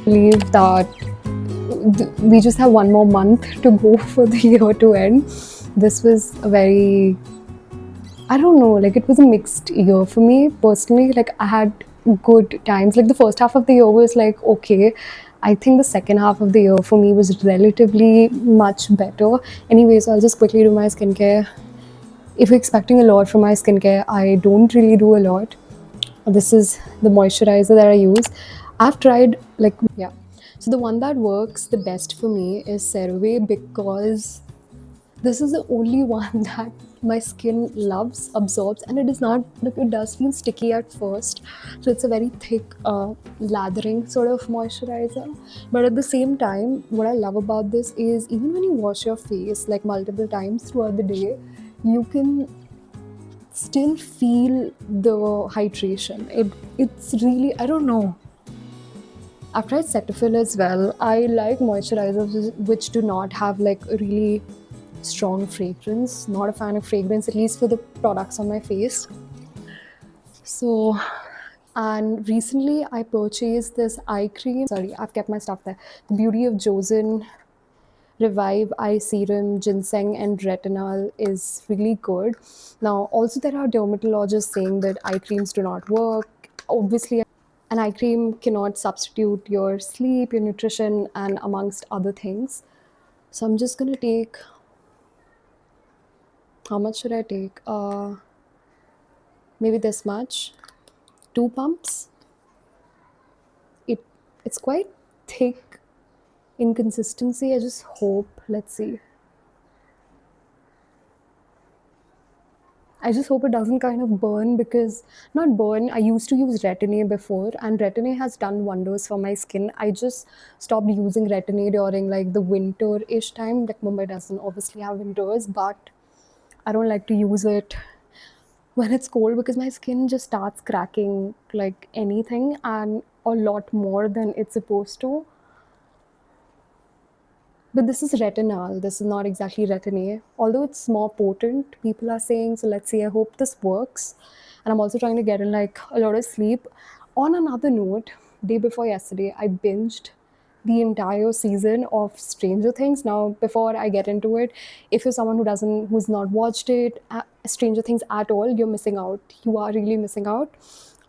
believe that we just have one more month to go for the year to end. This was a very, I don't know, like it was a mixed year for me personally. Like I had good times. Like the first half of the year was like okay. I think the second half of the year for me was relatively much better. Anyways, I'll just quickly do my skincare. If you're expecting a lot from my skincare, I don't really do a lot. This is the moisturizer that I use. I've tried like yeah. So the one that works the best for me is CeraVe because this is the only one that my skin loves, absorbs, and it is not like it does feel sticky at first. So it's a very thick, lathering sort of moisturizer. But at the same time, what I love about this is even when you wash your face like multiple times throughout the day, you can still feel the hydration. It's really, I don't know. I've tried Cetaphil as well. I like moisturizers which do not have like a really strong fragrance. Not a fan of fragrance, at least for the products on my face. So, and recently I purchased this eye cream. Sorry, I've kept my stuff there. The Beauty of Joseon Revive Eye Serum, Ginseng, and Retinol is really good. Now, also, there are dermatologists saying that eye creams do not work. Obviously, an eye cream cannot substitute your sleep, your nutrition, and amongst other things. So, I'm just gonna take, how much should I take? Maybe this much. Two pumps. It it's quite thick in consistency. I just hope. Let's see. I just hope it doesn't kind of burn because not burn. I used to use Retin-A before, and Retin-A has done wonders for my skin. I just stopped using Retin-A during like the winter-ish time. Like Mumbai doesn't obviously have winters, but I don't like to use it when it's cold because my skin just starts cracking like anything and a lot more than it's supposed to. But this is retinol. This is not exactly retin-A. Although it's more potent, people are saying. So let's see. I hope this works. And I'm also trying to get in like a lot of sleep. On another note, day before yesterday, I binged the entire season of Stranger Things. Now, before I get into it, if you're someone who's not watched it, Stranger Things at all, you're missing out. You are really missing out.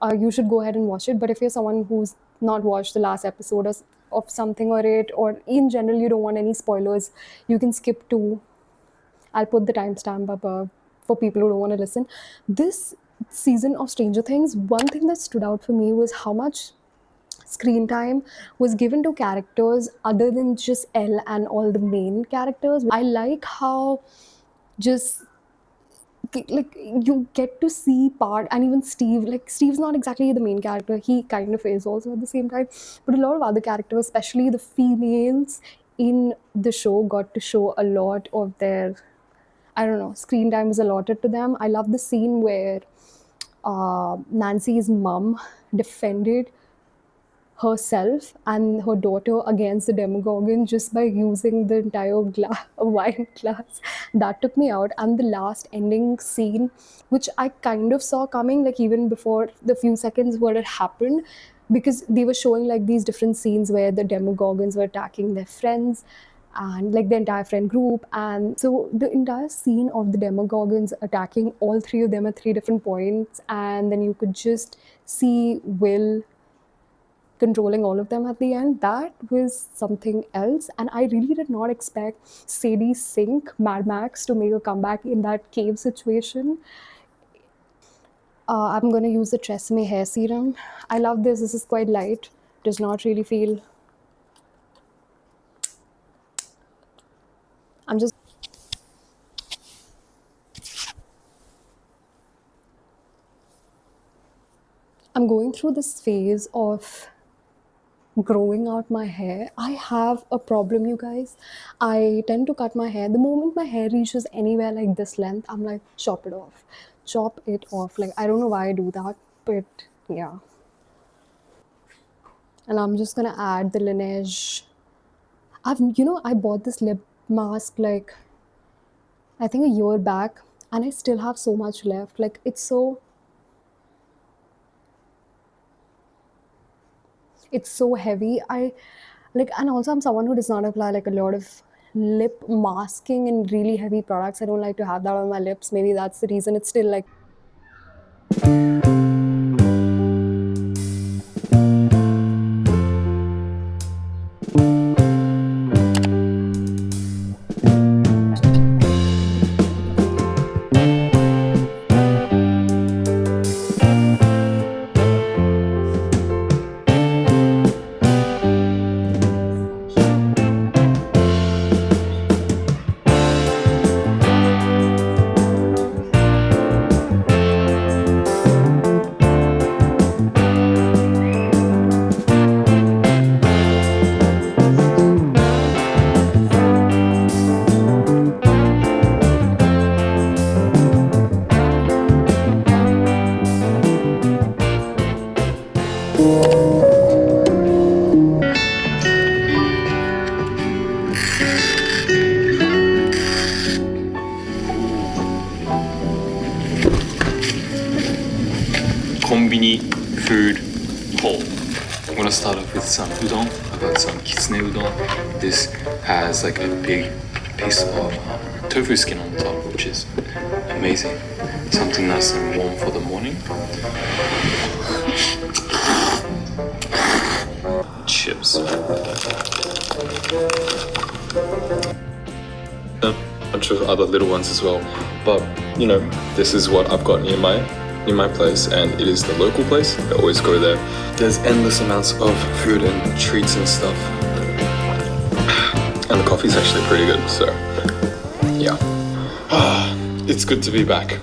You should go ahead and watch it. But if you're someone who's not watched the last episode of something or it, or in general, you don't want any spoilers, you can skip to. I'll put the timestamp above for people who don't want to listen. This season of Stranger Things, one thing that stood out for me was how much screen time was given to characters other than just Elle and all the main characters. I like how just like you get to see part, and even Steve, like Steve's not exactly the main character, he kind of is also at the same time, but a lot of other characters, especially the females in the show, got to show a lot of their, I don't know, screen time was allotted to them. I love the scene where Nancy's mom defended herself and her daughter against the Demogorgon just by using the entire wine glass. That took me out. And the last ending scene, which I kind of saw coming, like even before the few seconds where it happened, because they were showing like these different scenes where the Demogorgons were attacking their friends and like the entire friend group. And so the entire scene of the Demogorgons attacking all three of them at three different points, and then you could just see Will controlling all of them at the end, that was something else. And I really did not expect Sadie Sink, Mad Max, to make a comeback in that cave situation. I'm going to use the Tresemme hair serum. I love this. This is quite light. Does not really feel. I'm just. I'm going through this phase of growing out my hair. I have a problem, you guys. I tend to cut my hair. The moment my hair reaches anywhere like this length, I'm like, chop it off. Chop it off. Like, I don't know why I do that, but yeah. And I'm just gonna add the Laneige. I bought this lip mask like, I think a year back, and I still have so much left. Like, it's so. It's so heavy. I like, and also I'm someone who does not apply like a lot of lip masking and really heavy products. I don't like to have that on my lips. Maybe that's the reason it's still like. Konbini food hall. I'm gonna start off with some udon. I've got some kitsune udon. This has like a big piece of tofu skin on top, which is amazing. Something nice and warm for the morning. Chips. A bunch of other little ones as well, but you know, this is what I've got near my place, and it is the local place. I always go there. There's endless amounts of food and treats and stuff, and the coffee's actually pretty good. So yeah, it's good to be back.